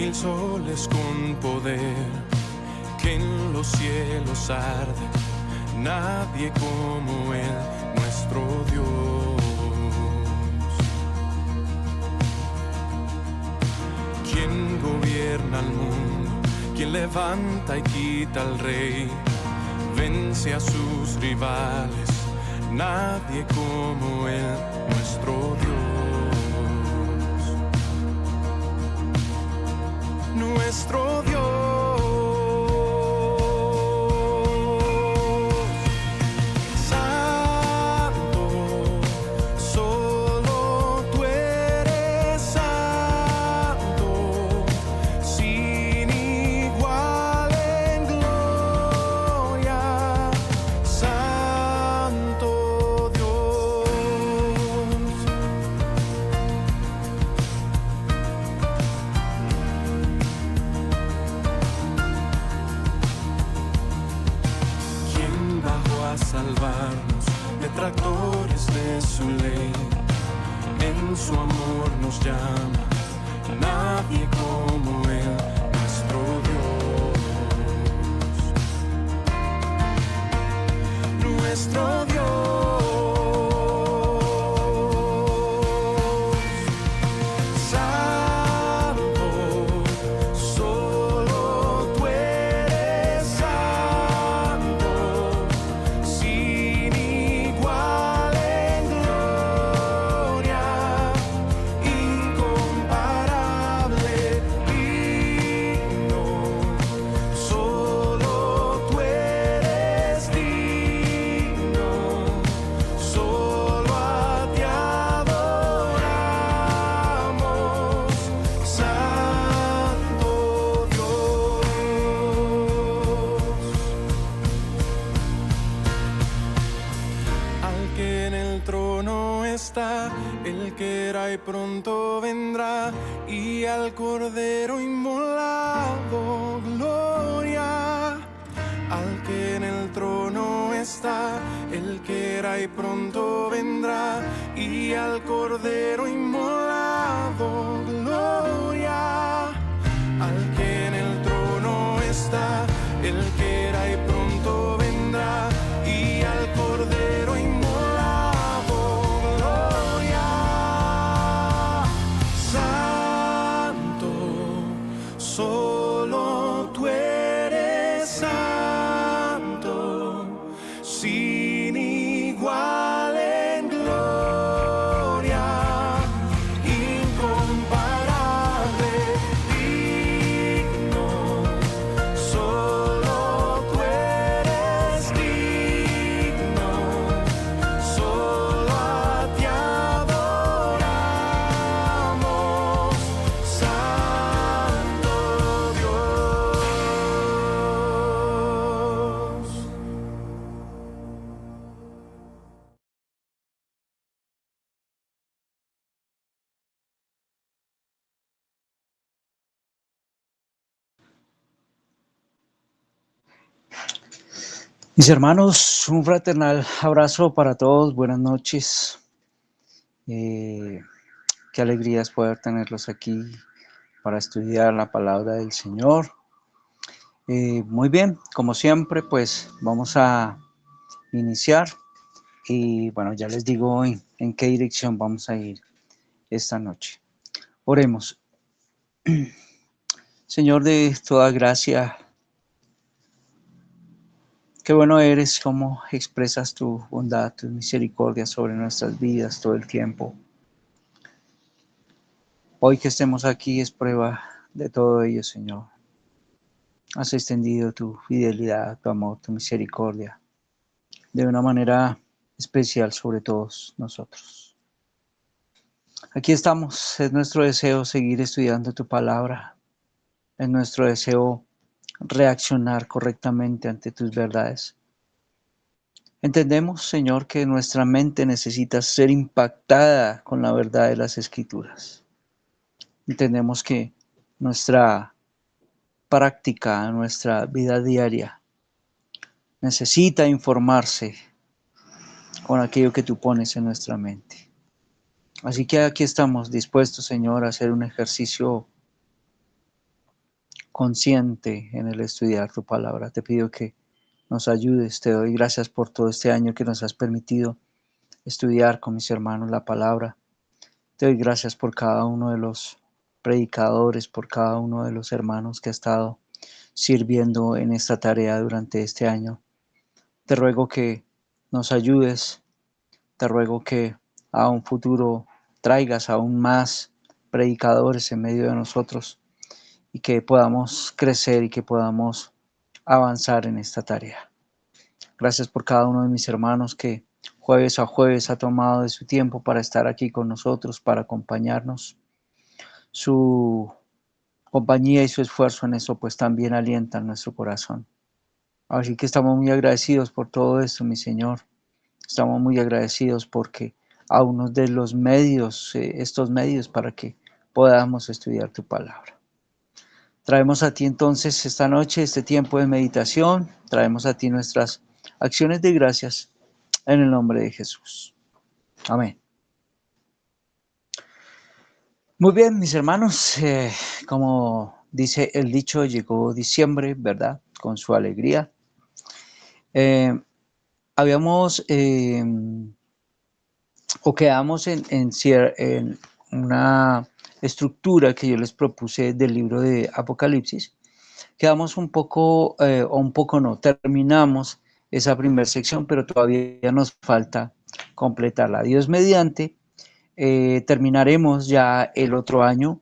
1000 soles con poder, que en los cielos arde, nadie como Él, nuestro Dios. ¿Quién gobierna el mundo? ¿Quién levanta y quita al rey? Vence a sus rivales, nadie como Él, nuestro Dios. Nuestro Dios. Salvarnos, detractores de su ley, en su amor nos llama, nadie como Él, nuestro Dios. Nuestro Dios. El que era y pronto vendrá, y al Cordero inmolado, gloria. Al que en el trono está, el que era y pronto vendrá, y al Cordero inmolado, gloria. Al que en el trono está, el que era y pronto vendrá, y al Cordero inmolado. Solo tú eres santo, sin igual en gloria, incomparable, digno. Solo tú eres digno, solo a ti adoramos, Santo Dios. Mis hermanos, un fraternal abrazo para todos, buenas noches. Qué alegría es poder tenerlos aquí para estudiar la palabra del Señor. Muy bien, como siempre, pues vamos a iniciar y bueno, ya les digo en qué dirección vamos a ir esta noche. Oremos. Señor de toda gracia, qué bueno eres, cómo expresas tu bondad, tu misericordia sobre nuestras vidas todo el tiempo. Hoy que estemos aquí es prueba de todo ello, Señor. Has extendido tu fidelidad, tu amor, tu misericordia de una manera especial sobre todos nosotros. Aquí estamos, es nuestro deseo seguir estudiando tu palabra, es nuestro deseo reaccionar correctamente ante tus verdades. Entendemos, Señor, que nuestra mente necesita ser impactada con la verdad de las Escrituras. Entendemos que nuestra práctica, nuestra vida diaria, necesita informarse con aquello que tú pones en nuestra mente. Así que aquí estamos dispuestos, Señor, a hacer un ejercicio consciente en el estudiar tu palabra. Te pido que nos ayudes. Te doy gracias por todo este año que nos has permitido estudiar con mis hermanos la palabra. Te doy gracias por cada uno de los predicadores, por cada uno de los hermanos que ha estado sirviendo en esta tarea durante este año. Te ruego que nos ayudes, te ruego que a un futuro traigas aún más predicadores en medio de nosotros y que podamos crecer y que podamos avanzar en esta tarea. Gracias por cada uno de mis hermanos que jueves a jueves ha tomado de su tiempo para estar aquí con nosotros, para acompañarnos. Su compañía y su esfuerzo en eso pues también alientan nuestro corazón. Así que estamos muy agradecidos por todo esto, mi Señor. Estamos muy agradecidos porque aún nos des los medios, estos medios para que podamos estudiar tu palabra. Traemos a ti entonces esta noche, este tiempo de meditación, traemos a ti nuestras acciones de gracias en el nombre de Jesús. Amén. Muy bien, mis hermanos, como dice el dicho, llegó diciembre, ¿verdad? Con su alegría. Habíamos o quedamos en una estructura que yo les propuse del libro de Apocalipsis. Quedamos un poco, o un poco no, terminamos esa primera sección, pero todavía nos falta completarla. Dios mediante, terminaremos ya el otro año.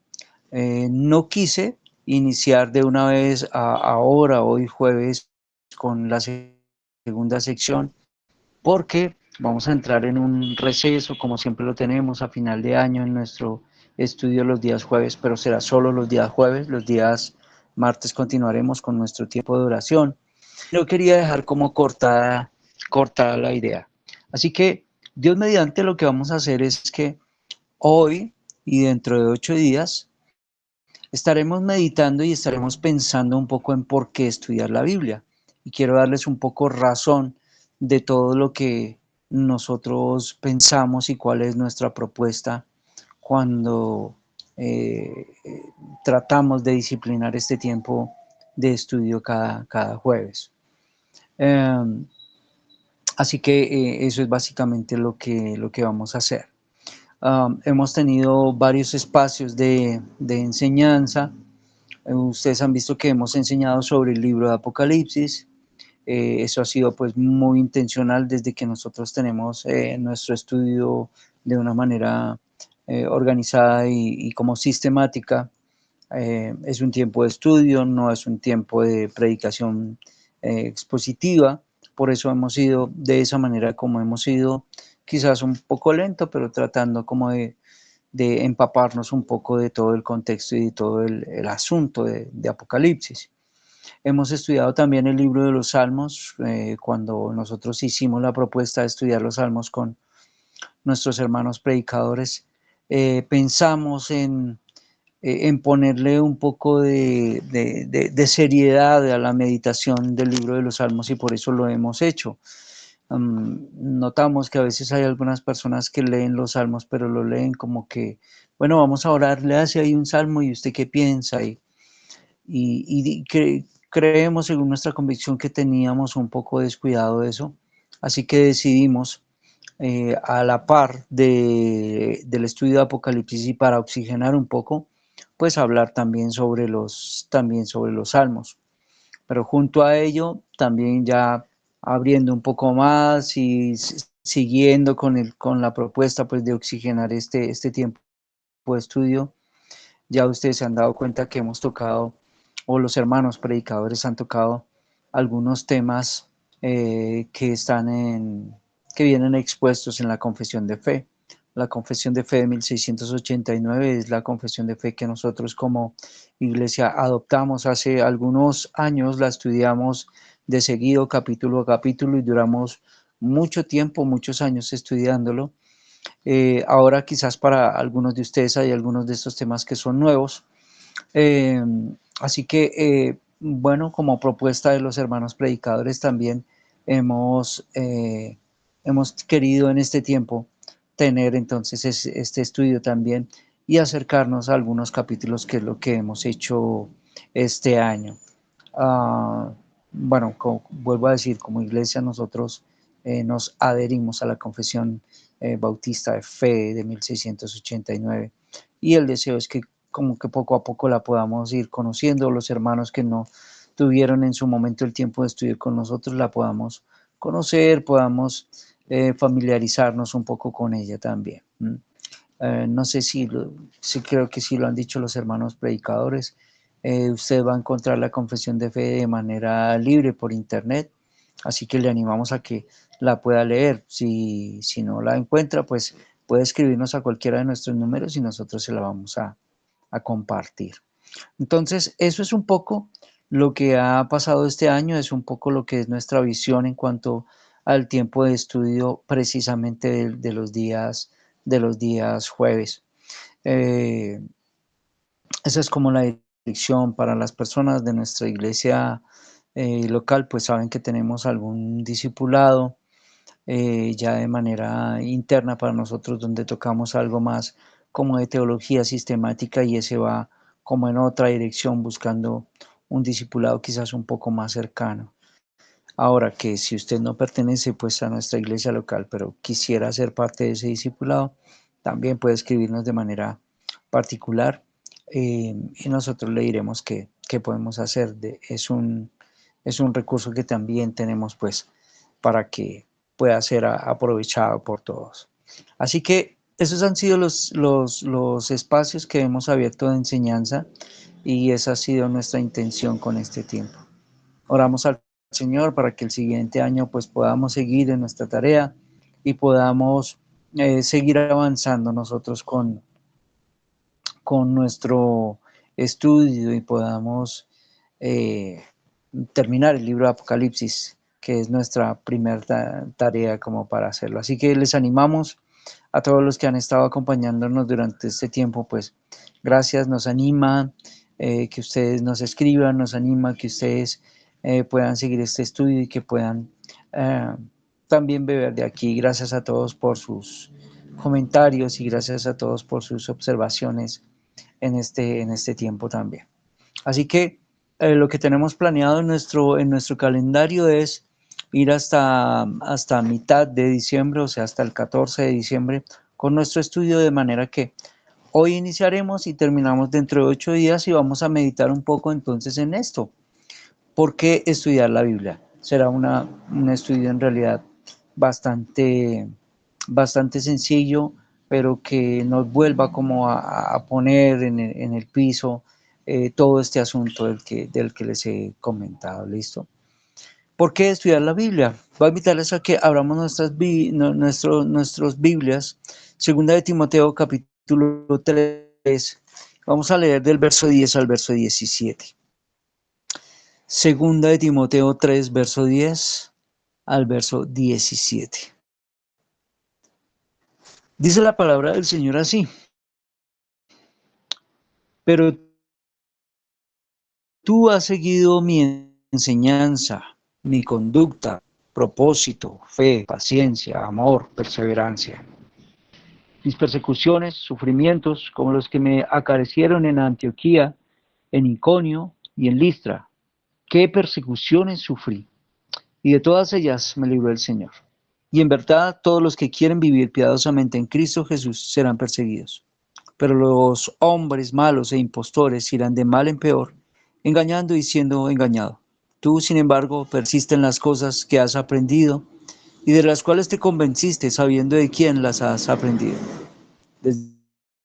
No quise iniciar de una vez ahora, hoy jueves, con la segunda sección, porque vamos a entrar en un receso, como siempre lo tenemos a final de año en nuestro estudio los días jueves, pero será solo los días jueves, los días martes continuaremos con nuestro tiempo de oración. Yo quería dejar como cortada la idea. Así que Dios mediante lo que vamos a hacer es que hoy y dentro de 8 días estaremos meditando y estaremos pensando un poco en por qué estudiar la Biblia. Y quiero darles un poco razón de todo lo que nosotros pensamos y cuál es nuestra propuesta cuando tratamos de disciplinar este tiempo de estudio cada jueves. Así que eso es básicamente lo que vamos a hacer. Hemos tenido varios espacios de enseñanza. Ustedes han visto que hemos enseñado sobre el libro de Apocalipsis. Eso ha sido pues muy intencional desde que nosotros tenemos nuestro estudio de una manera organizada y como sistemática. Es un tiempo de estudio, no es un tiempo de predicación expositiva. Por eso hemos ido de esa manera como hemos ido, quizás un poco lento, pero tratando como de empaparnos un poco de todo el contexto y de todo el asunto de Apocalipsis. Hemos estudiado también el libro de los Salmos. Cuando nosotros hicimos la propuesta de estudiar los Salmos con nuestros hermanos predicadores, pensamos en ponerle un poco de seriedad a la meditación del libro de los Salmos y por eso lo hemos hecho. Notamos que a veces hay algunas personas que leen los salmos, pero lo leen como que, bueno, vamos a orar, le hace ahí un salmo y usted qué piensa. Creemos, según nuestra convicción, que teníamos un poco descuidado de eso. Así que decidimos, a la par del estudio de Apocalipsis y para oxigenar un poco, pues hablar también sobre los salmos. Pero junto a ello, también ya abriendo un poco más y siguiendo con la propuesta pues, de oxigenar este tiempo de estudio, ya ustedes se han dado cuenta que hemos tocado, o los hermanos predicadores han tocado algunos temas que vienen expuestos en la confesión de fe. La confesión de fe de 1689 es la confesión de fe que nosotros como iglesia adoptamos hace algunos años, la estudiamos de seguido capítulo a capítulo y duramos mucho tiempo, muchos años estudiándolo. Ahora quizás para algunos de ustedes hay algunos de estos temas que son nuevos. Así que, bueno, como propuesta de los hermanos predicadores también hemos querido en este tiempo tener entonces este estudio también y acercarnos a algunos capítulos, que es lo que hemos hecho este año. Bueno, vuelvo a decir, como iglesia nosotros nos adherimos a la Confesión Bautista de Fe de 1689 y el deseo es que como que poco a poco la podamos ir conociendo, los hermanos que no tuvieron en su momento el tiempo de estudiar con nosotros la podamos conocer, podamos familiarizarnos un poco con ella también. No sé si creo que sí lo han dicho los hermanos predicadores. Usted va a encontrar la confesión de fe de manera libre por internet, así que le animamos a que la pueda leer. Si no la encuentra, pues puede escribirnos a cualquiera de nuestros números y nosotros se la vamos a compartir. Entonces, eso es un poco lo que ha pasado este año, es un poco lo que es nuestra visión en cuanto al tiempo de estudio precisamente de los días jueves. Eh, Esa es como la dirección para las personas de nuestra iglesia local, pues saben que tenemos algún discipulado ya de manera interna para nosotros, donde tocamos algo más como de teología sistemática y ese va como en otra dirección buscando un discipulado quizás un poco más cercano. Ahora que si usted no pertenece pues a nuestra iglesia local, pero quisiera ser parte de ese discipulado, también puede escribirnos de manera particular y nosotros le diremos qué podemos hacer. Es un recurso que también tenemos pues para que pueda ser aprovechado por todos. Así que esos han sido los espacios que hemos abierto de enseñanza y esa ha sido nuestra intención con este tiempo. Oramos al Señor para que el siguiente año pues podamos seguir en nuestra tarea y podamos seguir avanzando nosotros con nuestro estudio y podamos eh, terminar el libro de Apocalipsis, que es nuestra primera tarea como para hacerlo. Así que les animamos a todos los que han estado acompañándonos durante este tiempo, pues gracias, nos anima que ustedes nos escriban, nos anima que ustedes puedan seguir este estudio y que puedan también beber de aquí. Gracias a todos por sus comentarios y gracias a todos por sus observaciones en este tiempo también. Así que lo que tenemos planeado en nuestro calendario es ir hasta mitad de diciembre, o sea, hasta el 14 de diciembre, con nuestro estudio, de manera que hoy iniciaremos y terminamos dentro de 8 días y vamos a meditar un poco entonces en esto. ¿Por qué estudiar la Biblia? Será un estudio en realidad bastante, bastante sencillo, pero que nos vuelva como a poner en el piso todo este asunto del que les he comentado. ¿Listo? ¿Por qué estudiar la Biblia? Voy a invitarles a que abramos nuestros Biblias. Segunda de Timoteo, capítulo 3. Vamos a leer del verso 10 al verso 17. Segunda de Timoteo 3, verso 10 al verso 17. Dice la palabra del Señor así: pero tú has seguido mi enseñanza, mi conducta, propósito, fe, paciencia, amor, perseverancia. Mis persecuciones, sufrimientos, como los que me acaecieron en Antioquía, en Iconio y en Listra. ¿Qué persecuciones sufrí? Y de todas ellas me libró el Señor. Y en verdad, todos los que quieren vivir piadosamente en Cristo Jesús serán perseguidos. Pero los hombres malos e impostores irán de mal en peor, engañando y siendo engañados. Tú, sin embargo, persiste en las cosas que has aprendido y de las cuales te convenciste, sabiendo de quién las has aprendido. Desde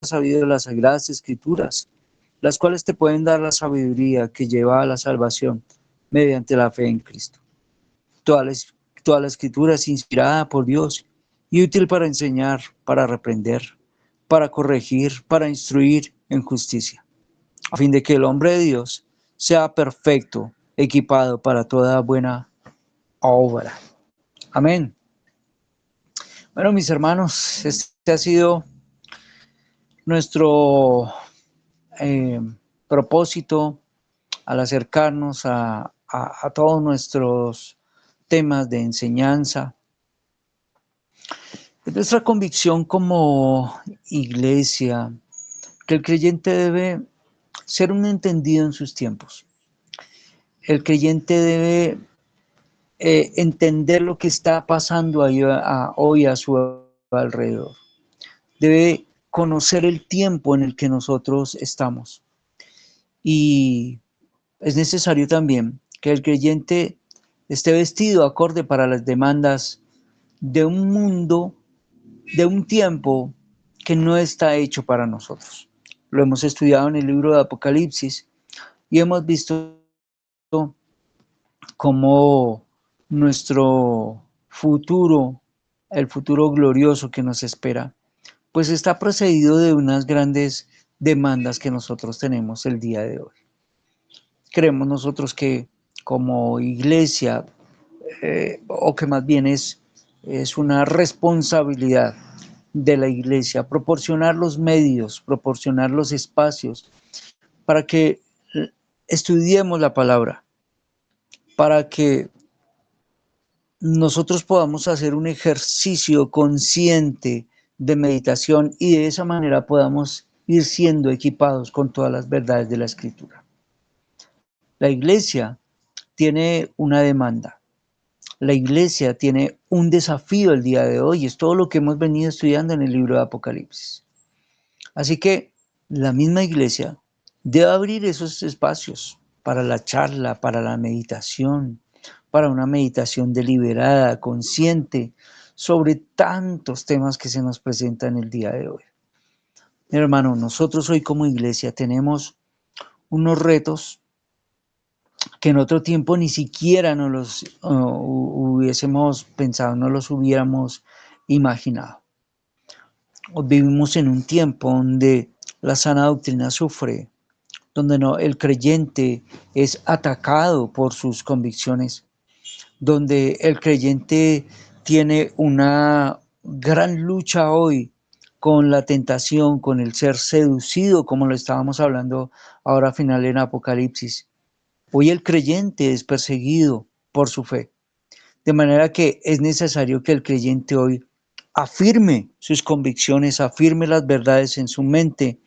has sabido las sagradas escrituras, las cuales te pueden dar la sabiduría que lleva a la salvación mediante la fe en Cristo. Toda la, toda la escritura es inspirada por Dios y útil para enseñar, para reprender, para corregir, para instruir en justicia, a fin de que el hombre de Dios sea perfecto, equipado para toda buena obra. Amén. Bueno, mis hermanos, este ha sido nuestro eh, propósito al acercarnos a todos nuestros temas de enseñanza. Es nuestra convicción como iglesia que el creyente debe ser un entendido en sus tiempos. El creyente debe entender lo que está pasando hoy a su alrededor. Debe conocer el tiempo en el que nosotros estamos. Y es necesario también que el creyente esté vestido acorde para las demandas de un mundo, de un tiempo que no está hecho para nosotros. Lo hemos estudiado en el libro de Apocalipsis y hemos visto cómo nuestro futuro, el futuro glorioso que nos espera, pues está precedido de unas grandes demandas que nosotros tenemos el día de hoy. Creemos nosotros que como iglesia, o que más bien es una responsabilidad de la iglesia, proporcionar los medios, proporcionar los espacios para que estudiemos la palabra, para que nosotros podamos hacer un ejercicio consciente de meditación y de esa manera podamos ir siendo equipados con todas las verdades de la Escritura. La iglesia tiene una demanda. La iglesia tiene un desafío el día de hoy, es todo lo que hemos venido estudiando en el libro de Apocalipsis. Así que la misma iglesia debe abrir esos espacios para la charla, para la meditación, para una meditación deliberada, consciente, sobre tantos temas que se nos presentan el día de hoy. Hermano, nosotros hoy como iglesia tenemos unos retos que en otro tiempo ni siquiera nos los hubiésemos pensado, no los hubiéramos imaginado. Vivimos en un tiempo donde la sana doctrina sufre, donde el creyente es atacado por sus convicciones, donde el creyente tiene una gran lucha hoy con la tentación, con el ser seducido, como lo estábamos hablando ahora final en Apocalipsis. Hoy el creyente es perseguido por su fe, de manera que es necesario que el creyente hoy afirme sus convicciones, afirme las verdades en su mente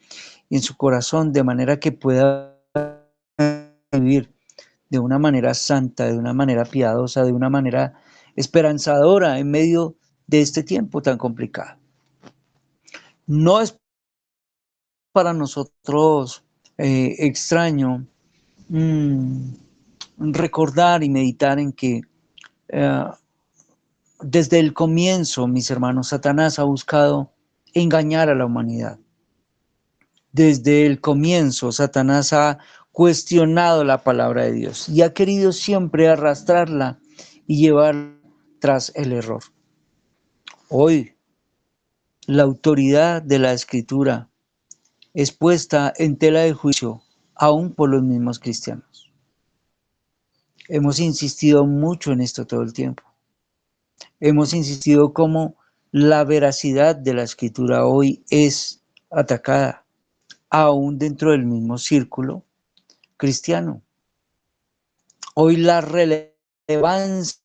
y en su corazón, de manera que pueda vivir de una manera santa, de una manera piadosa, de una manera esperanzadora en medio de este tiempo tan complicado. No es para nosotros extraño recordar y meditar en que desde el comienzo, mis hermanos, Satanás ha buscado engañar a la humanidad. Desde el comienzo, Satanás ha cuestionado la palabra de Dios y ha querido siempre arrastrarla y llevarla tras el error. Hoy, la autoridad de la Escritura es puesta en tela de juicio, aún por los mismos cristianos. Hemos insistido mucho en esto todo el tiempo. Hemos insistido cómo la veracidad de la Escritura hoy es atacada, aún dentro del mismo círculo cristiano. Hoy la relevancia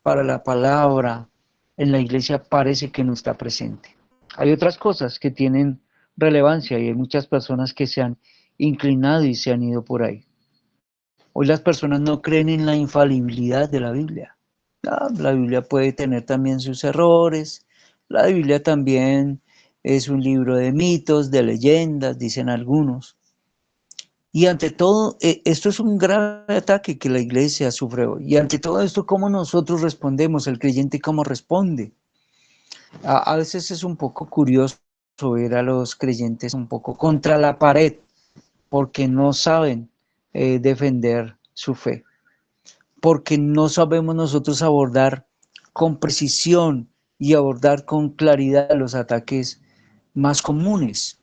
para la palabra en la iglesia parece que no está presente. Hay otras cosas que tienen relevancia y hay muchas personas que se han inclinado y se han ido por ahí. Hoy las personas no creen en la infalibilidad de la Biblia. La Biblia puede tener también sus errores. La Biblia también es un libro de mitos, de leyendas, dicen algunos. Y ante todo, esto es un grave ataque que la iglesia sufre hoy. Y ante todo esto, ¿cómo nosotros respondemos? El creyente, ¿cómo responde? A veces es un poco curioso ver a los creyentes un poco contra la pared, porque no saben defender su fe, porque no sabemos nosotros abordar con precisión y abordar con claridad los ataques más comunes.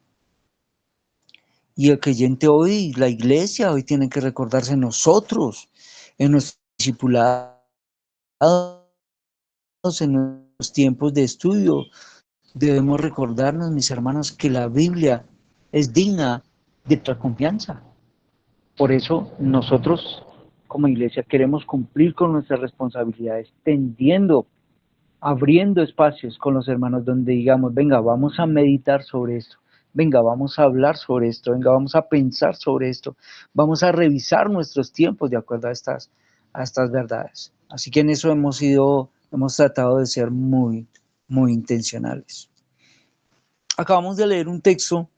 Y el creyente hoy, la iglesia hoy tiene que recordarse nosotros, en nuestros discipulados, en nuestros tiempos de estudio, debemos recordarnos, mis hermanos, que la Biblia es digna de nuestra confianza. Por eso nosotros como iglesia queremos cumplir con nuestras responsabilidades, abriendo espacios con los hermanos donde digamos, venga, vamos a meditar sobre esto. venga, vamos a hablar sobre esto, venga, vamos a pensar sobre esto, vamos a revisar nuestros tiempos de acuerdo a estas verdades. Así que en eso hemos tratado de ser muy intencionales. Acabamos de leer un texto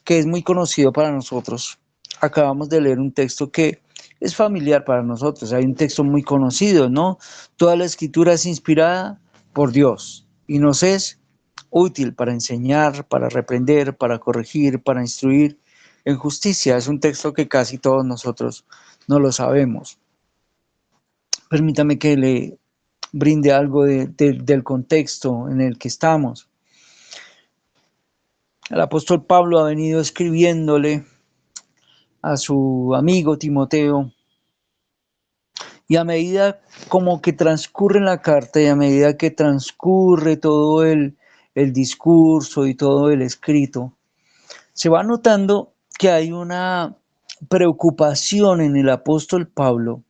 que es muy conocido para nosotros. Acabamos de leer un texto que es familiar para nosotros. Hay un texto muy conocido, ¿no? Toda la escritura es inspirada por Dios y nos es útil para enseñar, para reprender, para corregir, para instruir en justicia. Es un texto que casi todos nosotros no lo sabemos. Permítame que le brinde algo del contexto en el que estamos. El apóstol Pablo ha venido escribiéndole a su amigo Timoteo, y a medida como que transcurre la carta y a medida que transcurre todo el discurso y todo el escrito, se va notando que hay una preocupación en el apóstol Pablo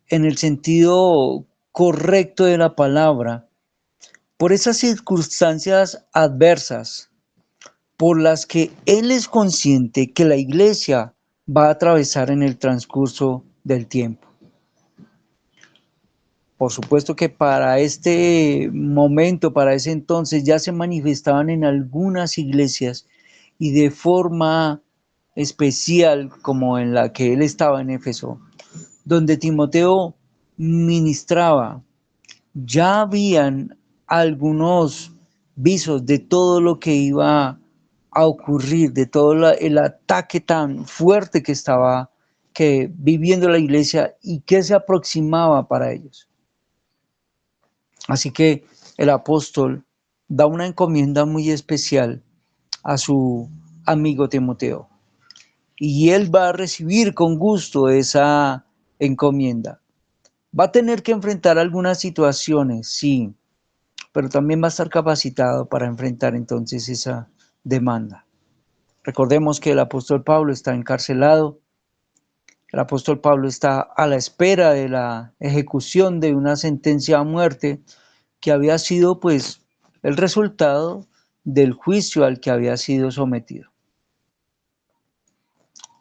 en el sentido correcto de la palabra por esas circunstancias adversas por las que él es consciente que la iglesia va a atravesar en el transcurso del tiempo. Por supuesto que para este momento, para ese entonces, ya se manifestaban en algunas iglesias y de forma especial como en la que él estaba en Éfeso, donde Timoteo ministraba. Ya habían algunos visos de todo lo que iba a ocurrir, de todo el ataque tan fuerte que viviendo la iglesia y que se aproximaba para ellos. Así que el apóstol da una encomienda muy especial a su amigo Timoteo y él va a recibir con gusto esa encomienda. Va a tener que enfrentar algunas situaciones, sí, pero también va a estar capacitado para enfrentar entonces esa demanda. Recordemos que el apóstol Pablo está encarcelado, el apóstol Pablo está a la espera de la ejecución de una sentencia a muerte que había sido pues el resultado del juicio al que había sido sometido.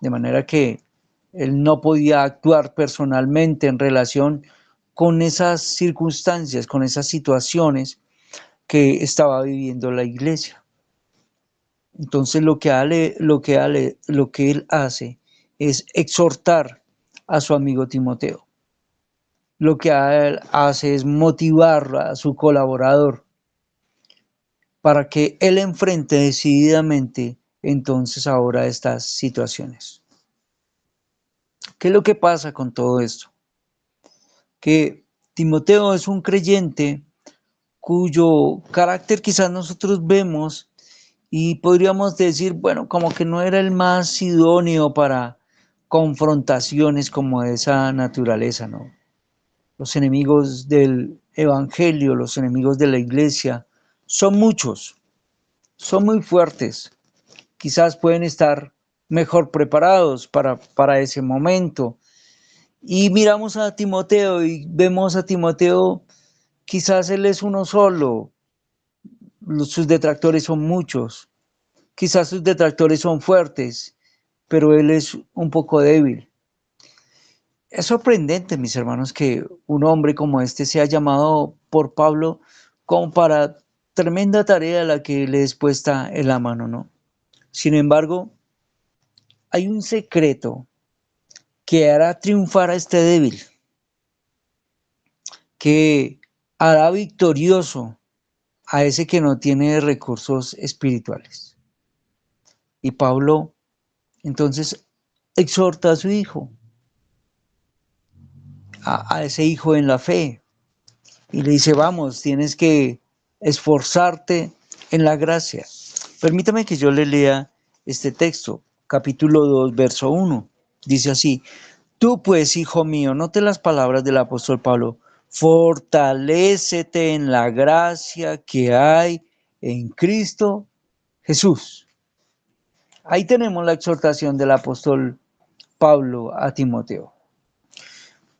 De manera que él no podía actuar personalmente en relación con esas circunstancias, con esas situaciones que estaba viviendo la iglesia. Entonces lo que él hace es exhortar a su amigo Timoteo. Lo que él hace es motivar a su colaborador para que él enfrente decididamente entonces ahora estas situaciones. ¿Qué es lo que pasa con todo esto? Que Timoteo es un creyente cuyo carácter quizás nosotros vemos y podríamos decir, bueno, como que no era el más idóneo para confrontaciones como de esa naturaleza, ¿no? Los enemigos del evangelio, los enemigos de la iglesia, son muchos, son muy fuertes, quizás pueden estar mejor preparados para ese momento. Y miramos a Timoteo y vemos a Timoteo, quizás él es uno solo, sus detractores son muchos, quizás sus detractores son fuertes, pero él es un poco débil. Es sorprendente, mis hermanos, que un hombre como este sea llamado por Pablo como para tremenda tarea a la que le es puesta en la mano, ¿no? Sin embargo, hay un secreto que hará triunfar a este débil, que hará victorioso a ese que no tiene recursos espirituales. Y Pablo entonces exhorta a su hijo, a ese hijo en la fe, y le dice, vamos, tienes que esforzarte en la gracia. Permítame que yo le lea este texto, capítulo 2, verso 1. Dice así, tú pues, hijo mío, note las palabras del apóstol Pablo, fortalécete en la gracia que hay en Cristo Jesús. Ahí tenemos la exhortación del apóstol Pablo a Timoteo.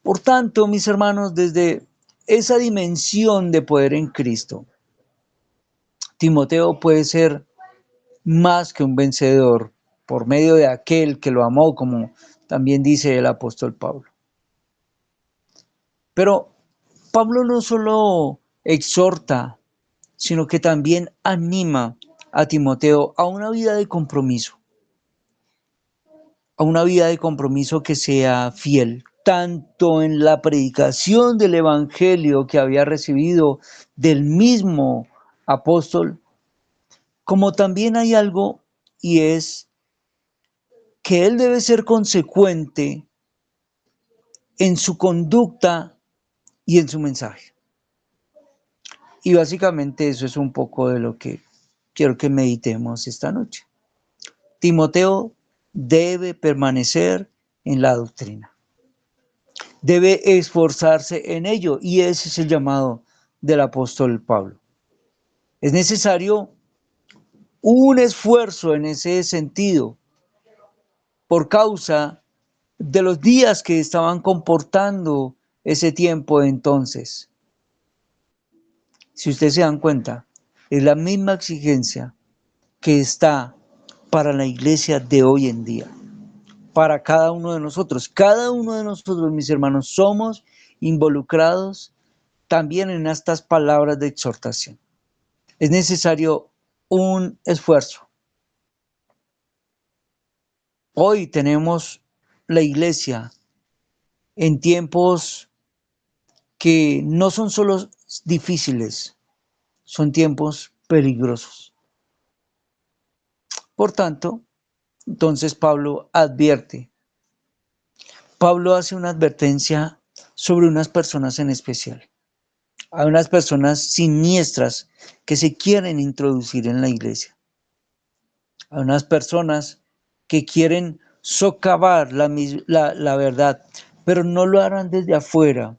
Por tanto, mis hermanos, desde esa dimensión de poder en Cristo, Timoteo puede ser más que un vencedor por medio de aquel que lo amó, como también dice el apóstol Pablo. Pero Pablo no solo exhorta, sino que también anima a Timoteo a una vida de compromiso, que sea fiel, tanto en la predicación del evangelio que había recibido del mismo apóstol, como también hay algo, y es que él debe ser consecuente en su conducta y en su mensaje. Y básicamente eso es un poco de lo que quiero que meditemos esta noche. Timoteo debe permanecer en la doctrina, debe esforzarse en ello, y ese es el llamado del apóstol Pablo. Es necesario un esfuerzo en ese sentido por causa de los días que estaban comportando ese tiempo entonces. Si ustedes se dan cuenta, es la misma exigencia que está para la iglesia de hoy en día, para cada uno de nosotros. Cada uno de nosotros, mis hermanos, somos involucrados también en estas palabras de exhortación. Es necesario un esfuerzo. Hoy tenemos la iglesia en tiempos que no son solo difíciles, son tiempos peligrosos. Por tanto, entonces Pablo hace una advertencia sobre unas personas en especial. Hay unas personas siniestras que se quieren introducir en la iglesia. Hay unas personas que quieren socavar la verdad, pero no lo harán desde afuera.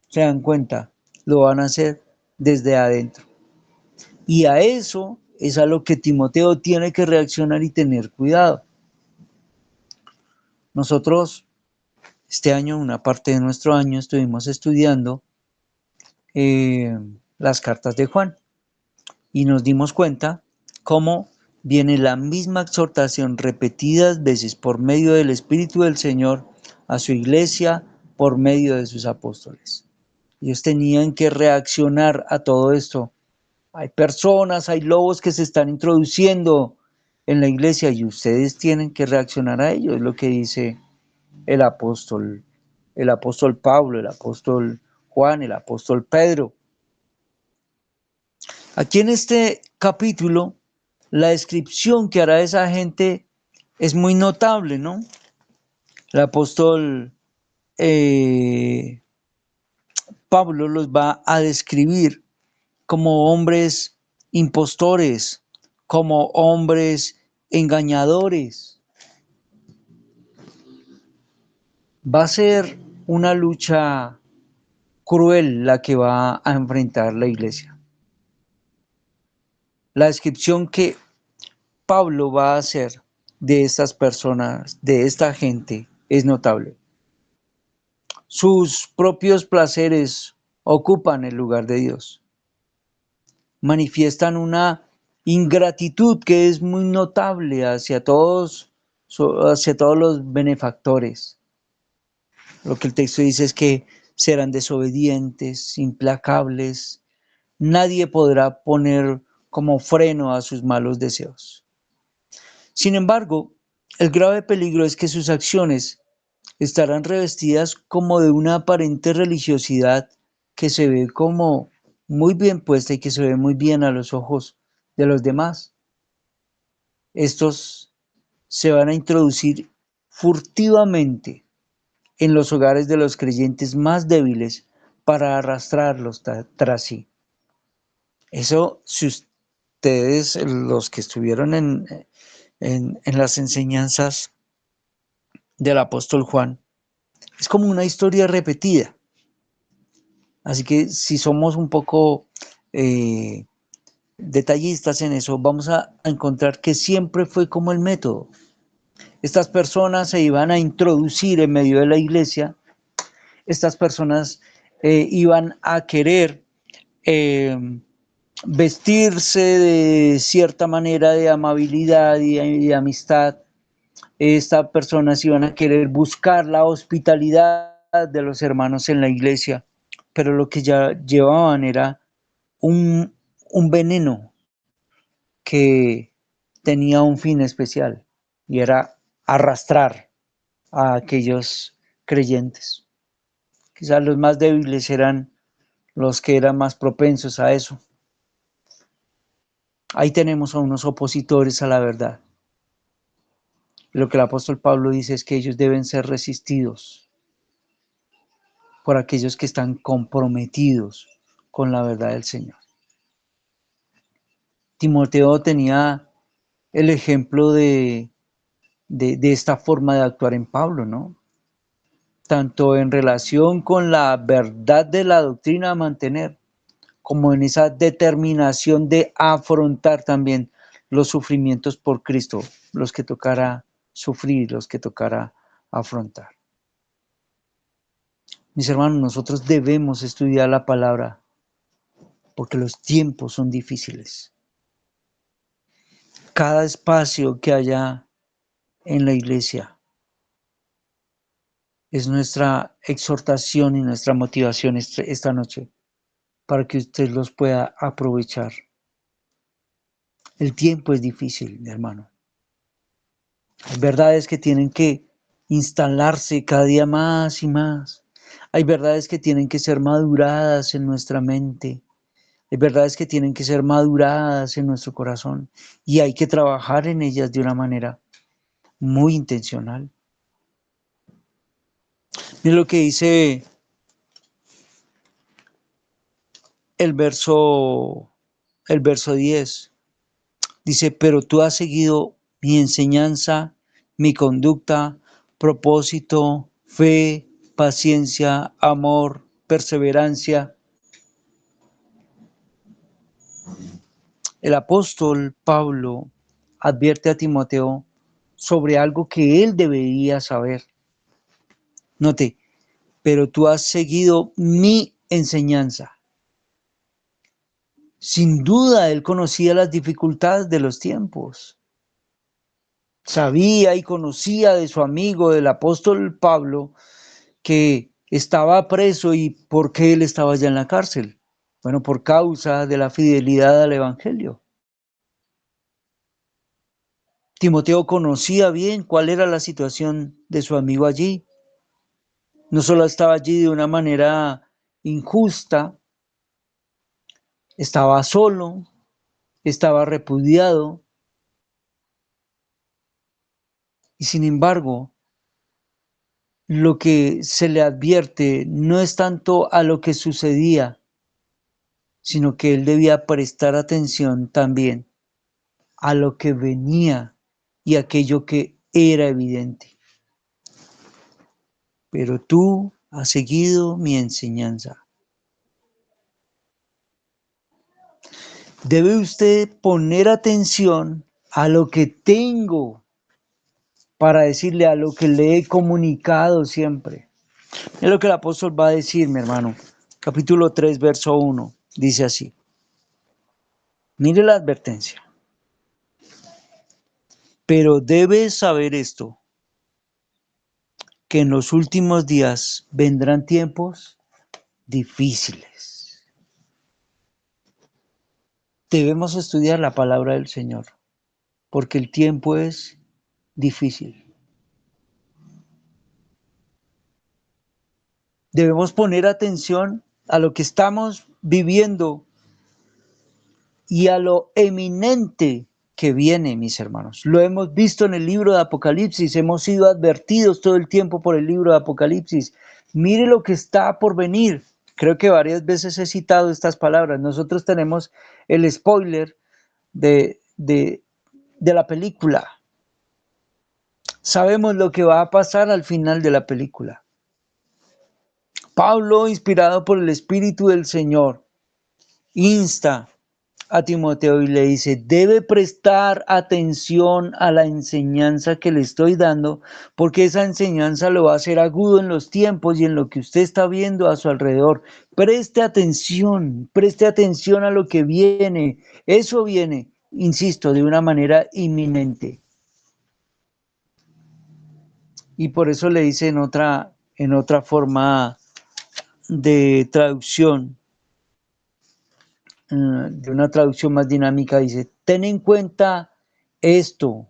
Se dan cuenta, lo van a hacer desde adentro. Y a eso es a lo que Timoteo tiene que reaccionar y tener cuidado. Nosotros, este año, una parte de nuestro año, estuvimos estudiando las cartas de Juan y nos dimos cuenta cómo viene la misma exhortación repetidas veces por medio del Espíritu del Señor a su iglesia por medio de sus apóstoles. Ellos tenían que reaccionar a todo esto. Hay personas, hay lobos que se están introduciendo en la iglesia y ustedes tienen que reaccionar a ello, es lo que dice el apóstol Pablo, el apóstol Juan, el apóstol Pedro. Aquí en este capítulo, la descripción que hará esa gente es muy notable, ¿no? El apóstol Pablo los va a describir como hombres impostores, como hombres engañadores. Va a ser una lucha cruel la que va a enfrentar la iglesia. La descripción que Pablo va a hacer de estas personas, de esta gente, es notable. Sus propios placeres ocupan el lugar de Dios. Manifiestan una ingratitud que es muy notable hacia todos los benefactores. Lo que el texto dice es que serán desobedientes, implacables. Nadie podrá poner como freno a sus malos deseos. Sin embargo, el grave peligro es que sus acciones estarán revestidas como de una aparente religiosidad que se ve como muy bien puesta y que se ve muy bien a los ojos de los demás. Estos se van a introducir furtivamente en los hogares de los creyentes más débiles para arrastrarlos tras sí. Eso, si ustedes, los que estuvieron en las enseñanzas del apóstol Juan, es como una historia repetida. Así que si somos un poco detallistas en eso, vamos a encontrar que siempre fue como el método. Estas personas se iban a introducir en medio de la iglesia, estas personas iban a querer vestirse de cierta manera de amabilidad y de amistad. Estas personas iban a querer buscar la hospitalidad de los hermanos en la iglesia, pero lo que ya llevaban era un, un veneno que tenía un fin especial y era arrastrar a aquellos creyentes. Quizás los más débiles eran los que eran más propensos a eso. Ahí tenemos a unos opositores a la verdad. Lo que el apóstol Pablo dice es que ellos deben ser resistidos por aquellos que están comprometidos con la verdad del Señor. Timoteo tenía el ejemplo de esta forma de actuar en Pablo, ¿no? Tanto en relación con la verdad de la doctrina a mantener, como en esa determinación de afrontar también los sufrimientos por Cristo, los que tocará sufrir, los que tocará afrontar. Mis hermanos, nosotros debemos estudiar la palabra porque los tiempos son difíciles. Cada espacio que haya en la iglesia es nuestra exhortación y nuestra motivación esta noche para que usted los pueda aprovechar. El tiempo es difícil, mi hermano. Hay verdades que tienen que instalarse cada día más y más. Hay verdades que tienen que ser maduradas en nuestra mente. Hay verdades que tienen que ser maduradas en nuestro corazón. Y hay que trabajar en ellas de una manera muy intencional. Miren lo que dice el verso 10. Dice, pero tú has seguido mi enseñanza, mi conducta, propósito, fe, paciencia, amor, perseverancia. El apóstol Pablo advierte a Timoteo sobre algo que él debería saber. Note, pero tú has seguido mi enseñanza. Sin duda él conocía las dificultades de los tiempos. Sabía y conocía de su amigo, del apóstol Pablo, que estaba preso. ¿Y por qué él estaba ya en la cárcel? Bueno, por causa de la fidelidad al evangelio. Timoteo conocía bien cuál era la situación de su amigo allí. No solo estaba allí de una manera injusta, estaba solo, estaba repudiado. Y sin embargo, lo que se le advierte no es tanto a lo que sucedía, sino que él debía prestar atención también a lo que venía y aquello que era evidente. Pero tú has seguido mi enseñanza. Debe usted poner atención a lo que tengo para decirle, a lo que le he comunicado siempre. Es lo que el apóstol va a decir, mi hermano. Capítulo 3, verso 1. Dice así. Mire la advertencia. Pero debes saber esto, que en los últimos días vendrán tiempos difíciles. Debemos estudiar la palabra del Señor, porque el tiempo es difícil. Debemos poner atención a lo que estamos viviendo y a lo eminente que viene, mis hermanos. Lo hemos visto en el libro de Apocalipsis, hemos sido advertidos todo el tiempo por el libro de Apocalipsis. Mire lo que está por venir. Creo que varias veces he citado estas palabras. Nosotros tenemos el spoiler de la película. Sabemos lo que va a pasar al final de la película. Pablo, inspirado por el Espíritu del Señor, insta a Timoteo y le dice, debe prestar atención a la enseñanza que le estoy dando, porque esa enseñanza lo va a hacer agudo en los tiempos y en lo que usted está viendo a su alrededor. Preste atención a lo que viene. Eso viene, insisto, de una manera inminente. Y por eso le dice en otra forma de traducción, de una traducción más dinámica, dice, ten en cuenta esto,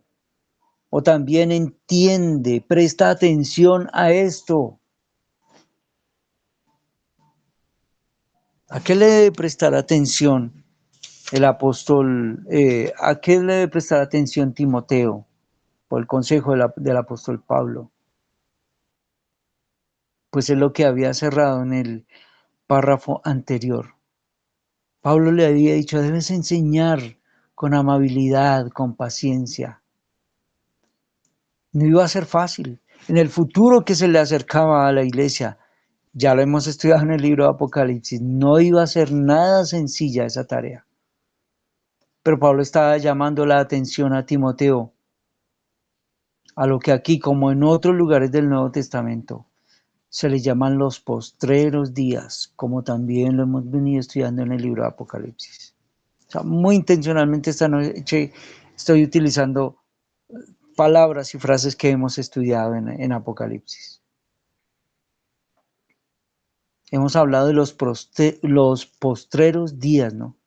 o también entiende, presta atención a esto. ¿A qué le debe prestar atención el apóstol? ¿A qué le debe prestar atención Timoteo? Por el consejo del apóstol Pablo. Pues es lo que había cerrado en el párrafo anterior. Pablo le había dicho, debes enseñar con amabilidad, con paciencia. No iba a ser fácil. En el futuro que se le acercaba a la iglesia, ya lo hemos estudiado en el libro de Apocalipsis, no iba a ser nada sencilla esa tarea. Pero Pablo estaba llamando la atención a Timoteo, a lo que aquí, como en otros lugares del Nuevo Testamento, se le llaman los postreros días, como también lo hemos venido estudiando en el libro de Apocalipsis. O sea, muy intencionalmente esta noche estoy utilizando palabras y frases que hemos estudiado en Apocalipsis. Hemos hablado de los postreros días, ¿no?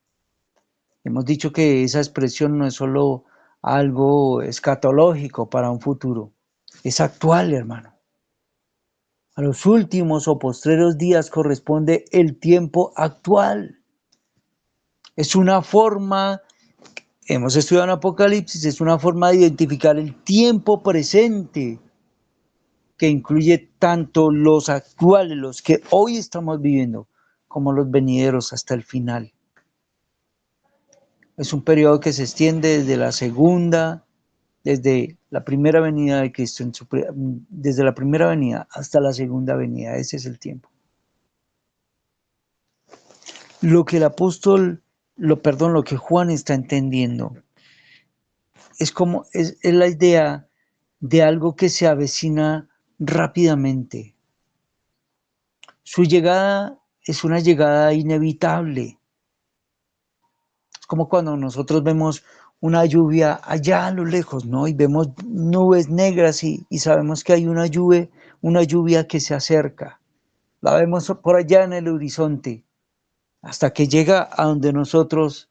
Hemos dicho que esa expresión no es solo algo escatológico para un futuro, es actual, hermano. A los últimos o postreros días corresponde el tiempo actual. Es una forma, hemos estudiado en Apocalipsis, es una forma de identificar el tiempo presente, que incluye tanto los actuales, los que hoy estamos viviendo, como los venideros hasta el final. Es un periodo que se extiende desde la primera venida de Cristo, desde la primera venida hasta la segunda venida. Ese es el tiempo. Lo que el apóstol, lo que Juan está entendiendo, es la idea de algo que se avecina rápidamente. Su llegada es una llegada inevitable. Es como cuando nosotros vemos una lluvia allá a lo lejos, ¿no? Y vemos nubes negras y sabemos que hay una lluvia que se acerca. La vemos por allá en el horizonte, hasta que llega a donde nosotros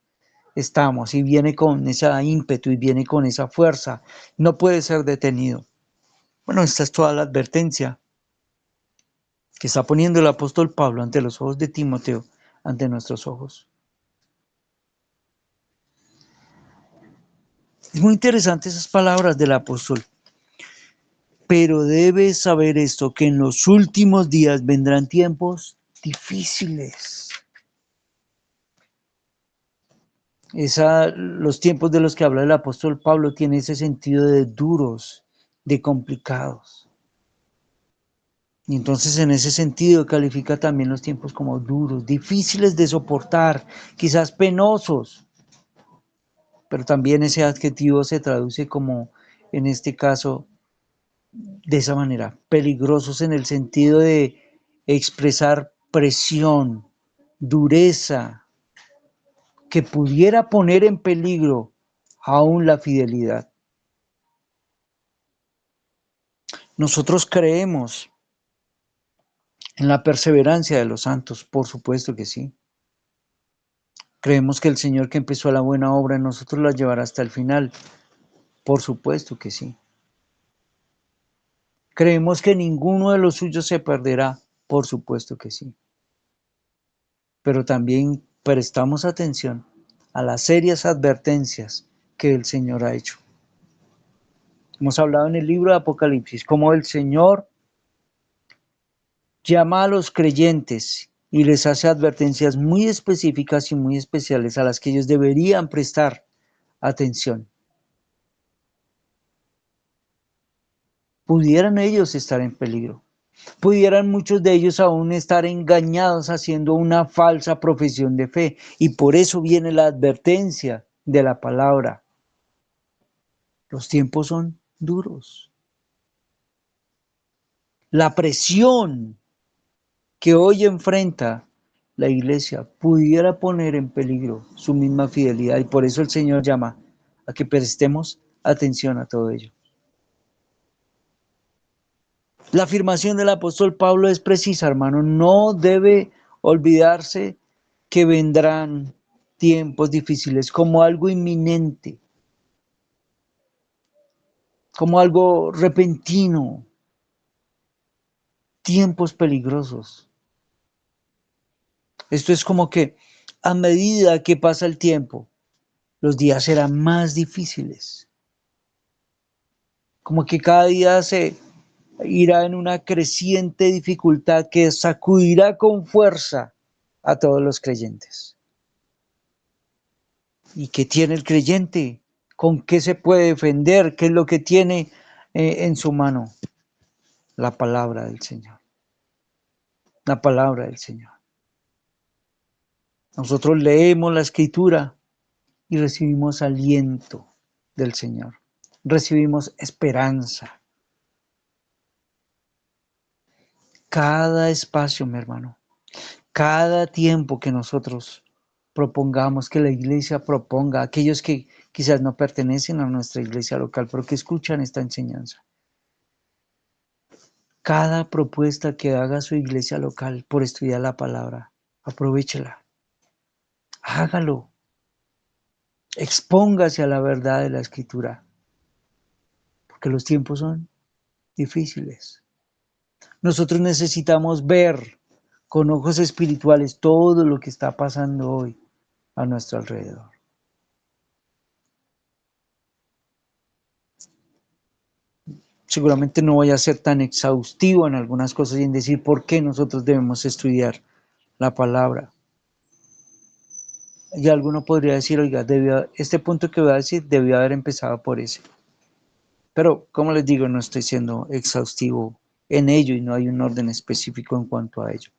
estamos y viene con ese ímpetu y viene con esa fuerza. No puede ser detenido. Bueno, esta es toda la advertencia que está poniendo el apóstol Pablo ante los ojos de Timoteo, ante nuestros ojos. Es muy interesante esas palabras del apóstol. Pero debes saber esto, que en los últimos días vendrán tiempos difíciles. Los tiempos de los que habla el apóstol Pablo tienen ese sentido de duros, de complicados. Y entonces en ese sentido califica también los tiempos como duros, difíciles de soportar, quizás penosos. Pero también ese adjetivo se traduce como, en este caso, de esa manera, peligrosos en el sentido de expresar presión, dureza, que pudiera poner en peligro aún la fidelidad. Nosotros creemos en la perseverancia de los santos, por supuesto que sí. Creemos que el Señor que empezó la buena obra en nosotros la llevará hasta el final, por supuesto que sí. Creemos que ninguno de los suyos se perderá, por supuesto que sí. Pero también prestamos atención a las serias advertencias que el Señor ha hecho. Hemos hablado en el libro de Apocalipsis cómo el Señor llama a los creyentes y les hace advertencias muy específicas y muy especiales a las que ellos deberían prestar atención. Pudieran ellos estar en peligro. Pudieran muchos de ellos aún estar engañados haciendo una falsa profesión de fe. Y por eso viene la advertencia de la palabra. Los tiempos son duros. La presión que hoy enfrenta la iglesia pudiera poner en peligro su misma fidelidad, y por eso el Señor llama a que prestemos atención a todo ello. La afirmación del apóstol Pablo es precisa, hermano. No debe olvidarse que vendrán tiempos difíciles como algo inminente, como algo repentino, tiempos peligrosos. Esto es como que a medida que pasa el tiempo, los días serán más difíciles. Como que cada día se irá en una creciente dificultad que sacudirá con fuerza a todos los creyentes. ¿Y qué tiene el creyente? ¿Con qué se puede defender? ¿Qué es lo que tiene en su mano? La palabra del Señor. La palabra del Señor. Nosotros leemos la Escritura y recibimos aliento del Señor. Recibimos esperanza. Cada espacio, mi hermano, cada tiempo que nosotros propongamos, que la iglesia proponga, aquellos que quizás no pertenecen a nuestra iglesia local, pero que escuchan esta enseñanza. Cada propuesta que haga su iglesia local por estudiar la palabra, aprovéchela. Hágalo. Expóngase a la verdad de la Escritura, porque los tiempos son difíciles. Nosotros necesitamos ver con ojos espirituales todo lo que está pasando hoy a nuestro alrededor. Seguramente no voy a ser tan exhaustivo en algunas cosas y en decir por qué nosotros debemos estudiar la palabra. Y alguno podría decir, oiga, este punto que voy a decir debió haber empezado por ese. Pero, como les digo, no estoy siendo exhaustivo en ello y no hay un orden específico en cuanto a ello.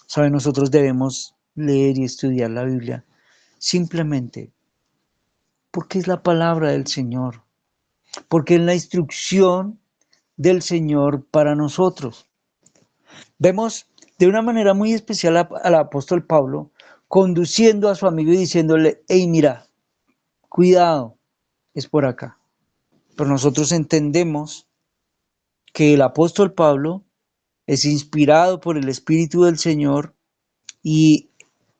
¿Saben? Nosotros debemos leer y estudiar la Biblia simplemente porque es la palabra del Señor, porque es la instrucción del Señor para nosotros. Vemos de una manera muy especial al apóstol Pablo conduciendo a su amigo y diciéndole, hey, mira, cuidado, es por acá. Pero nosotros entendemos que el apóstol Pablo es inspirado por el Espíritu del Señor y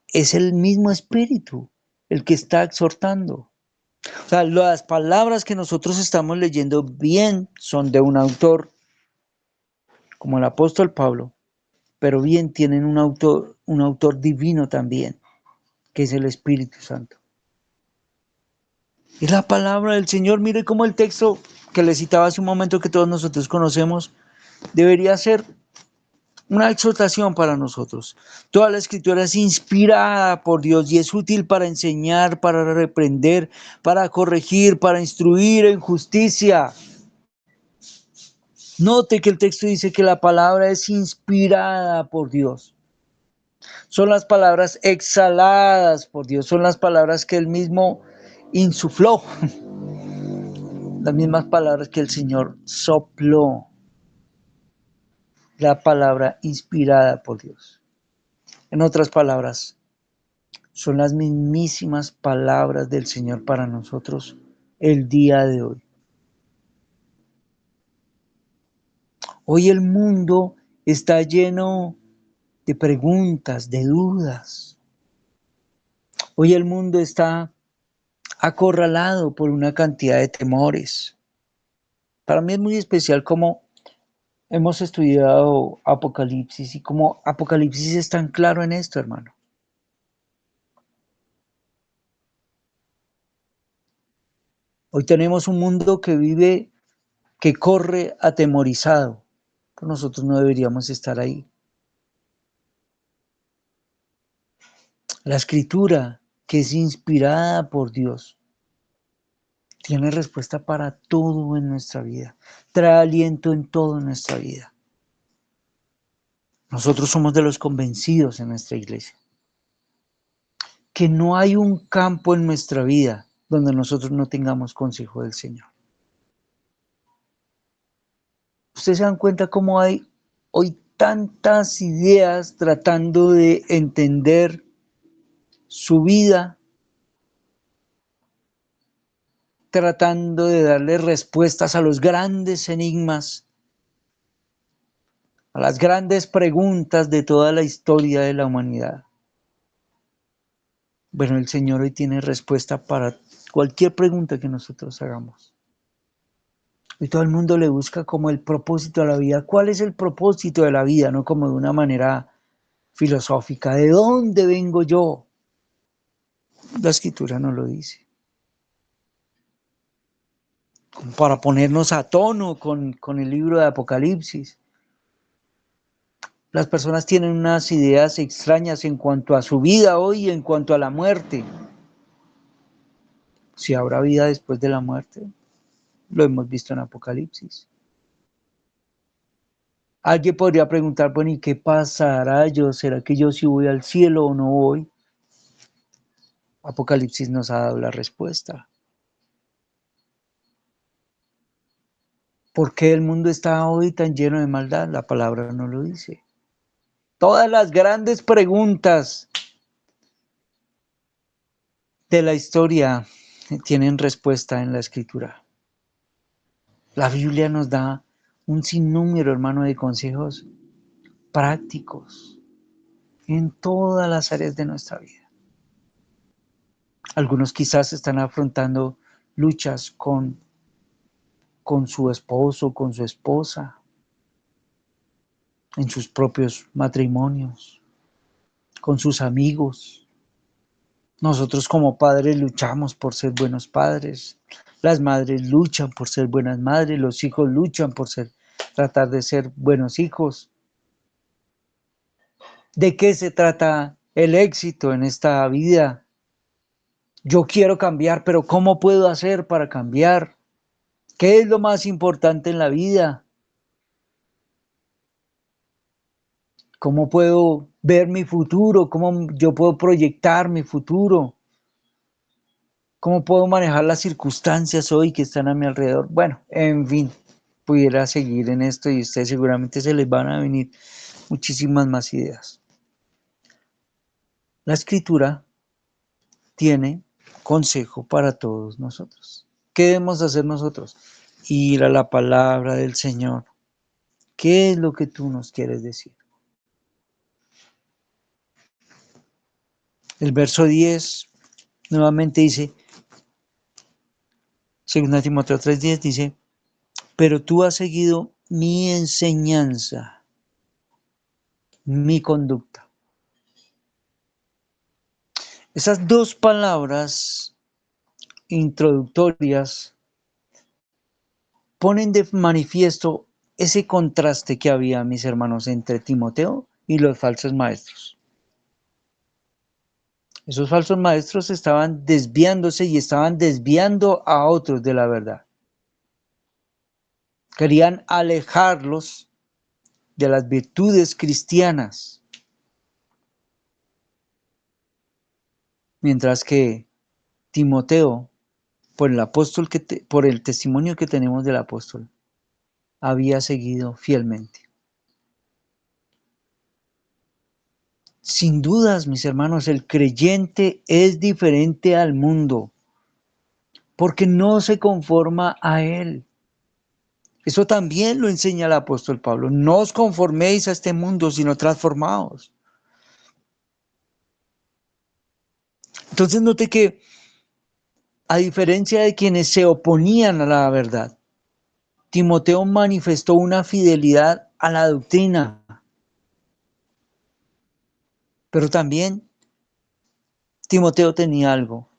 es el mismo Espíritu el que está exhortando. O sea, las palabras que nosotros estamos leyendo bien son de un autor como el apóstol Pablo, pero bien tienen un autor divino también, que es el Espíritu Santo. Es la palabra del Señor. Mire cómo el texto que le citaba hace un momento, que todos nosotros conocemos, debería ser una exhortación para nosotros. Toda la Escritura es inspirada por Dios y es útil para enseñar, para reprender, para corregir, para instruir en justicia. Note que el texto dice que la palabra es inspirada por Dios. Son las palabras exhaladas por Dios, son las palabras que Él mismo insufló, las mismas palabras que el Señor sopló, la palabra inspirada por Dios. En otras palabras, son las mismísimas palabras del Señor para nosotros el día de hoy. Hoy el mundo está lleno de preguntas, de dudas. Hoy el mundo está acorralado por una cantidad de temores. Para mí es muy especial cómo hemos estudiado Apocalipsis y cómo Apocalipsis es tan claro en esto, hermano. Hoy tenemos un mundo que corre atemorizado. Pero nosotros no deberíamos estar ahí. La Escritura, que es inspirada por Dios, tiene respuesta para todo en nuestra vida. Trae aliento en todo en nuestra vida. Nosotros somos de los convencidos en nuestra iglesia que no hay un campo en nuestra vida donde nosotros no tengamos consejo del Señor. Ustedes se dan cuenta cómo hay hoy tantas ideas tratando de entender su vida, tratando de darle respuestas a los grandes enigmas, a las grandes preguntas de toda la historia de la humanidad. Bueno, el Señor hoy tiene respuesta para cualquier pregunta que nosotros hagamos. Y todo el mundo le busca como el propósito de la vida. ¿Cuál es el propósito de la vida? No como de una manera filosófica. ¿De dónde vengo yo? La Escritura no lo dice. Como para ponernos a tono con el libro de Apocalipsis. Las personas tienen unas ideas extrañas en cuanto a su vida hoy y en cuanto a la muerte. Si habrá vida después de la muerte, lo hemos visto en Apocalipsis. Alguien podría preguntar, bueno, ¿y qué pasará yo? ¿Será que yo sí voy al cielo o no voy? Apocalipsis nos ha dado la respuesta. ¿Por qué el mundo está hoy tan lleno de maldad? La palabra no lo dice. Todas las grandes preguntas de la historia tienen respuesta en la Escritura. La Biblia nos da un sinnúmero, hermano, de consejos prácticos en todas las áreas de nuestra vida. Algunos quizás están afrontando luchas con su esposo, con su esposa, en sus propios matrimonios, con sus amigos. Nosotros como padres luchamos por ser buenos padres, las madres luchan por ser buenas madres, los hijos luchan por tratar de ser buenos hijos. ¿De qué se trata el éxito en esta vida? Yo quiero cambiar, pero ¿cómo puedo hacer para cambiar? ¿Qué es lo más importante en la vida? ¿Cómo puedo ver mi futuro? ¿Cómo yo puedo proyectar mi futuro? ¿Cómo puedo manejar las circunstancias hoy que están a mi alrededor? Bueno, en fin, pudiera seguir en esto y a ustedes seguramente se les van a venir muchísimas más ideas. La Escritura tiene consejo para todos nosotros. ¿Qué debemos hacer nosotros? Ir a la palabra del Señor. ¿Qué es lo que tú nos quieres decir? El verso 10 nuevamente dice, 2 Timoteo 3:10 dice, pero tú has seguido mi enseñanza, mi conducta. Esas dos palabras introductorias ponen de manifiesto ese contraste que había, mis hermanos, entre Timoteo y los falsos maestros. Esos falsos maestros estaban desviándose y estaban desviando a otros de la verdad. Querían alejarlos de las virtudes cristianas. Mientras que Timoteo, por el testimonio que tenemos del apóstol, había seguido fielmente. Sin dudas, mis hermanos, el creyente es diferente al mundo, porque no se conforma a él. Eso también lo enseña el apóstol Pablo. No os conforméis a este mundo, sino transformaos. Entonces note que, a diferencia de quienes se oponían a la verdad, Timoteo manifestó una fidelidad a la doctrina. Pero también Timoteo tenía algo,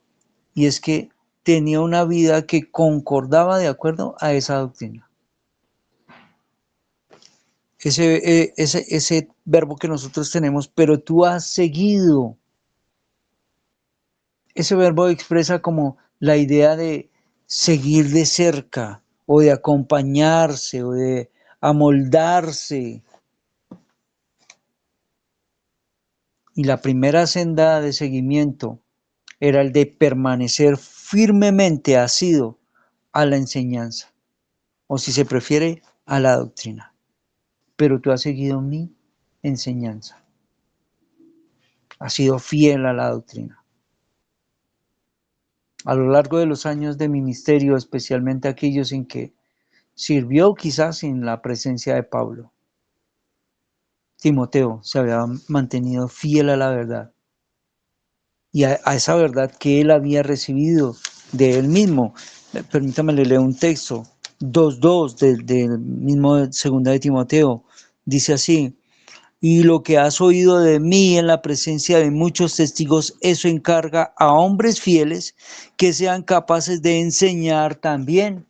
y es que tenía una vida que concordaba de acuerdo a esa doctrina. Ese verbo que nosotros tenemos, pero tú has seguido. Ese verbo expresa como la idea de seguir de cerca, o de acompañarse, o de amoldarse. Y la primera senda de seguimiento era el de permanecer firmemente asido a la enseñanza, o si se prefiere, a la doctrina. Pero tú has seguido mi enseñanza, has sido fiel a la doctrina. A lo largo de los años de ministerio, especialmente aquellos en que sirvió quizás en la presencia de Pablo, Timoteo se había mantenido fiel a la verdad y a esa verdad que él había recibido de él mismo. Permítame leer un texto, 2:2 del mismo segunda de Timoteo, dice así: y lo que has oído de mí en la presencia de muchos testigos, eso encarga a hombres fieles que sean capaces de enseñar también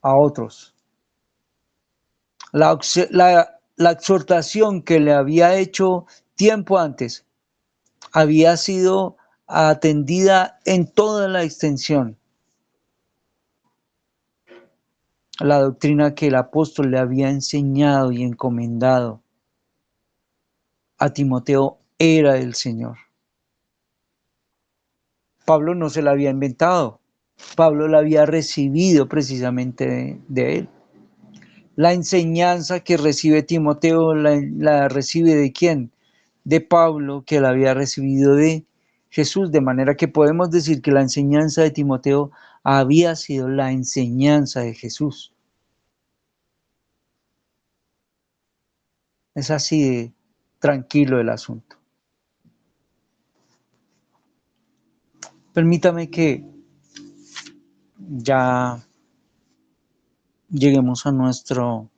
a otros. La exhortación que le había hecho tiempo antes había sido atendida en toda la extensión. La doctrina que el apóstol le había enseñado y encomendado a Timoteo era del Señor. Pablo no se la había inventado. Pablo la había recibido precisamente de él. La enseñanza que recibe Timoteo la recibe ¿de quién? De Pablo, que la había recibido de Jesús, de manera que podemos decir que la enseñanza de Timoteo había sido la enseñanza de Jesús. Es así de tranquilo el asunto. Permítame que ya lleguemos a nuestra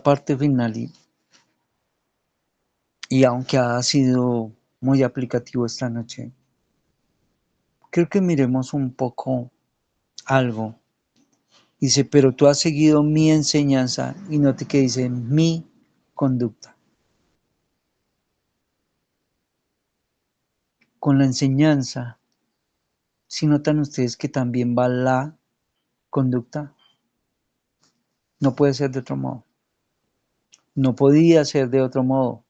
parte final y aunque ha sido muy aplicativo esta noche, creo que miremos un poco algo. Dice, pero tú has seguido mi enseñanza, y note que dice mi conducta. Con la enseñanza, si notan ustedes que también va la conducta, no puede ser de otro modo. No podía ser de otro modo.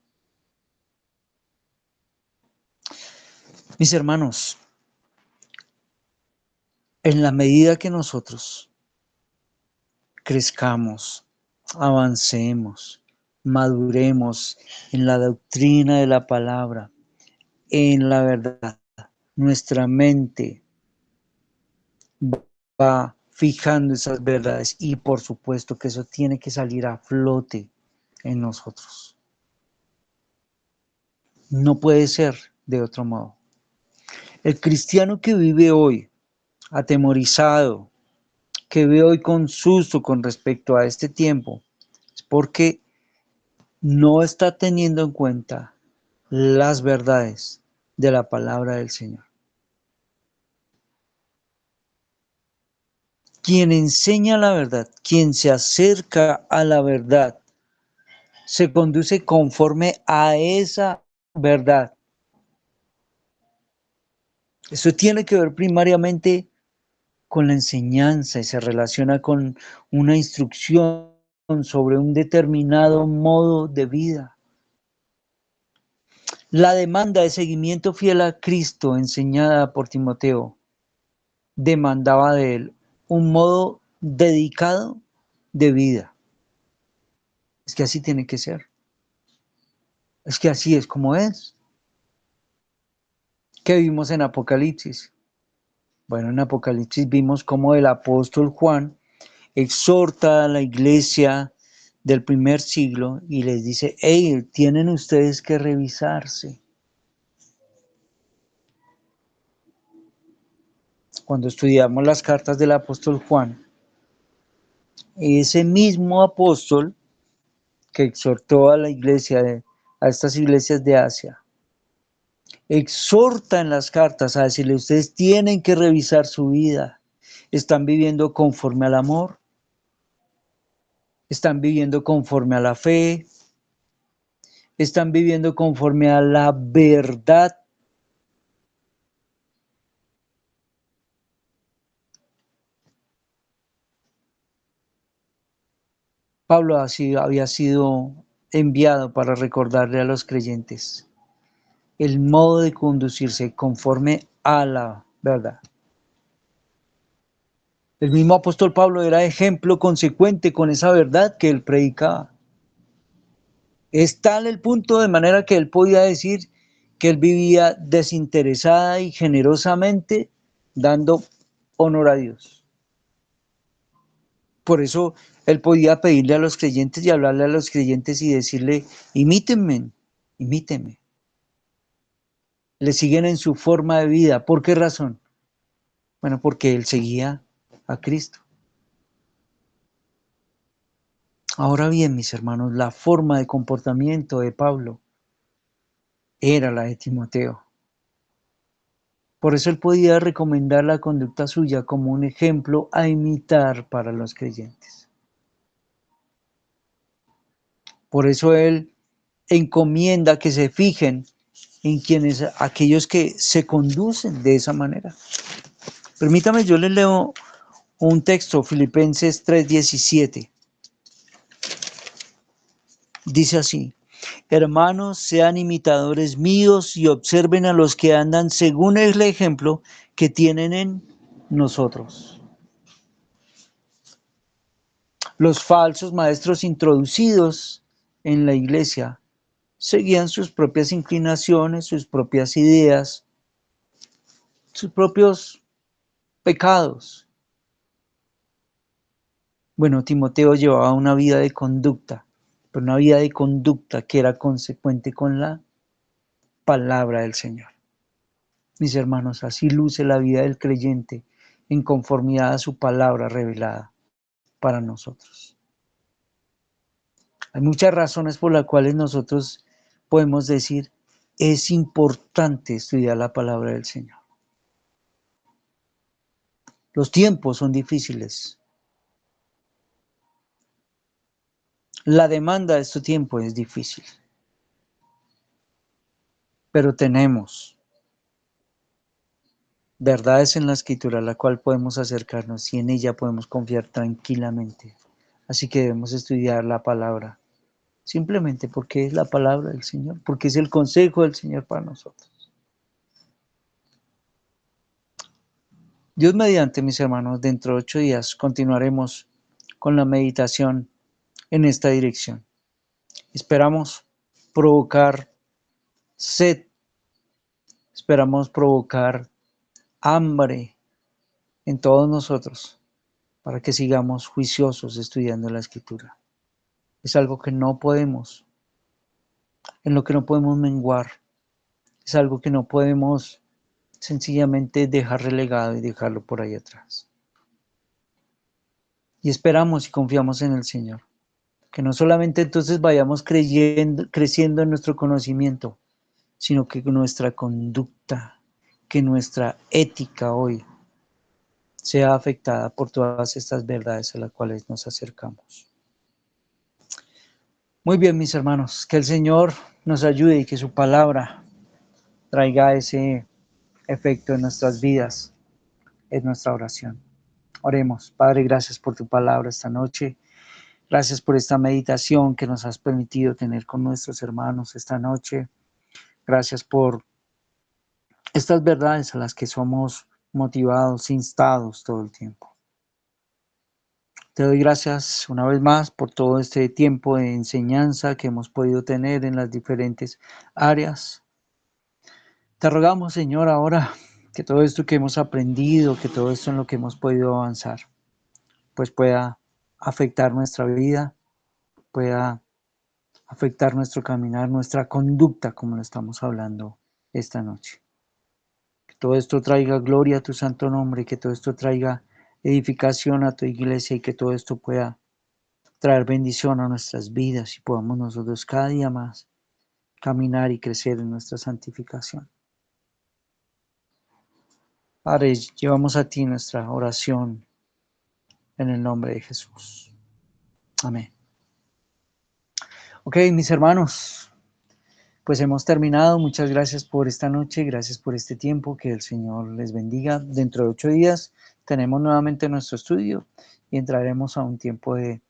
Mis hermanos, en la medida que nosotros crezcamos, avancemos, maduremos en la doctrina de la palabra, en la verdad, nuestra mente va fijando esas verdades y por supuesto que eso tiene que salir a flote en nosotros. No puede ser de otro modo. El cristiano que vive hoy atemorizado, que vive hoy con susto con respecto a este tiempo, es porque no está teniendo en cuenta las verdades de la palabra del Señor. Quien enseña la verdad, quien se acerca a la verdad, se conduce conforme a esa verdad. Eso tiene que ver primariamente con la enseñanza y se relaciona con una instrucción sobre un determinado modo de vida. La demanda de seguimiento fiel a Cristo enseñada por Timoteo demandaba de él un modo dedicado de vida. Es que así tiene que ser. Es que así es como es. ¿Qué vimos en Apocalipsis? Bueno, en Apocalipsis vimos cómo el apóstol Juan exhorta a la iglesia del primer siglo y les dice, hey, tienen ustedes que revisarse. Cuando estudiamos las cartas del apóstol Juan, ese mismo apóstol que exhortó a la iglesia, a estas iglesias de Asia, exhorta en las cartas a decirle, ustedes tienen que revisar su vida. ¿Están viviendo conforme al amor? ¿Están viviendo conforme a la fe? ¿Están viviendo conforme a la verdad? Pablo había sido enviado para recordarle a los creyentes el modo de conducirse conforme a la verdad. El mismo apóstol Pablo era ejemplo consecuente con esa verdad que él predicaba. Es tal el punto de manera que él podía decir que él vivía desinteresada y generosamente dando honor a Dios. Por eso él podía pedirle a los creyentes y hablarle a los creyentes y decirle, imítenme, imítenme. Le siguen en su forma de vida. ¿Por qué razón? Bueno, porque él seguía a Cristo. Ahora bien, mis hermanos, la forma de comportamiento de Pablo era la de Timoteo. Por eso él podía recomendar la conducta suya como un ejemplo a imitar para los creyentes. Por eso él encomienda que se fijen en aquellos que se conducen de esa manera. Permítame, yo les leo un texto, Filipenses 3:17. Dice así: hermanos, sean imitadores míos y observen a los que andan según el ejemplo que tienen en nosotros. Los falsos maestros introducidos en la iglesia seguían sus propias inclinaciones, sus propias ideas, sus propios pecados. Bueno, Timoteo llevaba una vida de conducta, pero una vida de conducta que era consecuente con la palabra del Señor. Mis hermanos, así luce la vida del creyente en conformidad a su palabra revelada para nosotros. Hay muchas razones por las cuales nosotros podemos decir, es importante estudiar la palabra del Señor. Los tiempos son difíciles. La demanda de este tiempo es difícil. Pero tenemos verdades en la Escritura a la cual podemos acercarnos y en ella podemos confiar tranquilamente. Así que debemos estudiar la palabra, simplemente porque es la palabra del Señor, porque es el consejo del Señor para nosotros. Dios mediante, mis hermanos, dentro de 8 días continuaremos con la meditación en esta dirección. Esperamos provocar sed, esperamos provocar hambre en todos nosotros para que sigamos juiciosos estudiando la Escritura. Es algo que no podemos, en lo que no podemos menguar, es algo que no podemos sencillamente dejar relegado y dejarlo por ahí atrás. Y esperamos y confiamos en el Señor, que no solamente entonces vayamos creciendo en nuestro conocimiento, sino que nuestra conducta, que nuestra ética hoy sea afectada por todas estas verdades a las cuales nos acercamos. Muy bien, mis hermanos, que el Señor nos ayude y que su palabra traiga ese efecto en nuestras vidas, en nuestra oración. Oremos. Padre, gracias por tu palabra esta noche. Gracias por esta meditación que nos has permitido tener con nuestros hermanos esta noche. Gracias por estas verdades a las que somos motivados, instados todo el tiempo. Te doy gracias una vez más por todo este tiempo de enseñanza que hemos podido tener en las diferentes áreas. Te rogamos, Señor, ahora que todo esto que hemos aprendido, que todo esto en lo que hemos podido avanzar, pues pueda afectar nuestra vida, pueda afectar nuestro caminar, nuestra conducta, como lo estamos hablando esta noche. Que todo esto traiga gloria a tu santo nombre, que todo esto traiga edificación a tu iglesia y que todo esto pueda traer bendición a nuestras vidas y podamos nosotros cada día más caminar y crecer en nuestra santificación. Padre, llevamos a ti nuestra oración en el nombre de Jesús. Amén. Ok, mis hermanos, pues hemos terminado. Muchas gracias por esta noche, gracias por este tiempo, que el Señor les bendiga. Dentro de 8 días tenemos nuevamente nuestro estudio y entraremos a un tiempo de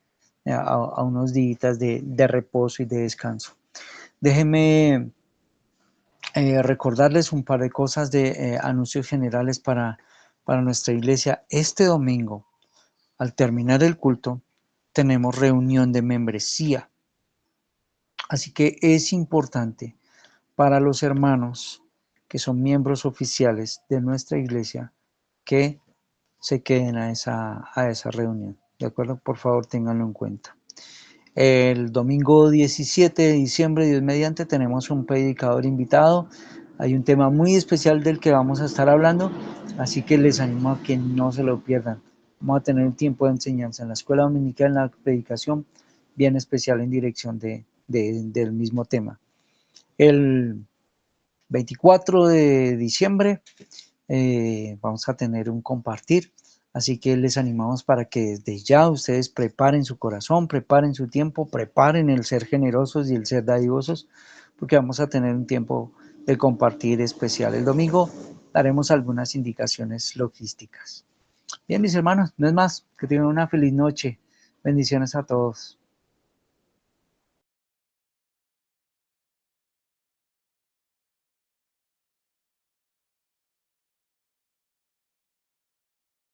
a unos días de reposo y de descanso. Déjenme recordarles un par de cosas de anuncios generales para nuestra iglesia. Este domingo, al terminar el culto, tenemos reunión de membresía. Así que es importante para los hermanos que son miembros oficiales de nuestra iglesia que se queden a esa reunión. ¿De acuerdo? Por favor, ténganlo en cuenta. El domingo 17 de diciembre, Dios mediante, tenemos un predicador invitado. Hay un tema muy especial del que vamos a estar hablando, así que les animo a que no se lo pierdan. Vamos a tener un tiempo de enseñanza en la escuela dominical, en la predicación, bien especial en dirección del mismo tema. El 24 de diciembre vamos a tener un compartir, así que les animamos para que desde ya ustedes preparen su corazón, preparen su tiempo, preparen el ser generosos y el ser dadivosos, porque vamos a tener un tiempo de compartir especial. El domingo daremos algunas indicaciones logísticas. Bien, mis hermanos, no es más, que tengan una feliz noche. Bendiciones a todos.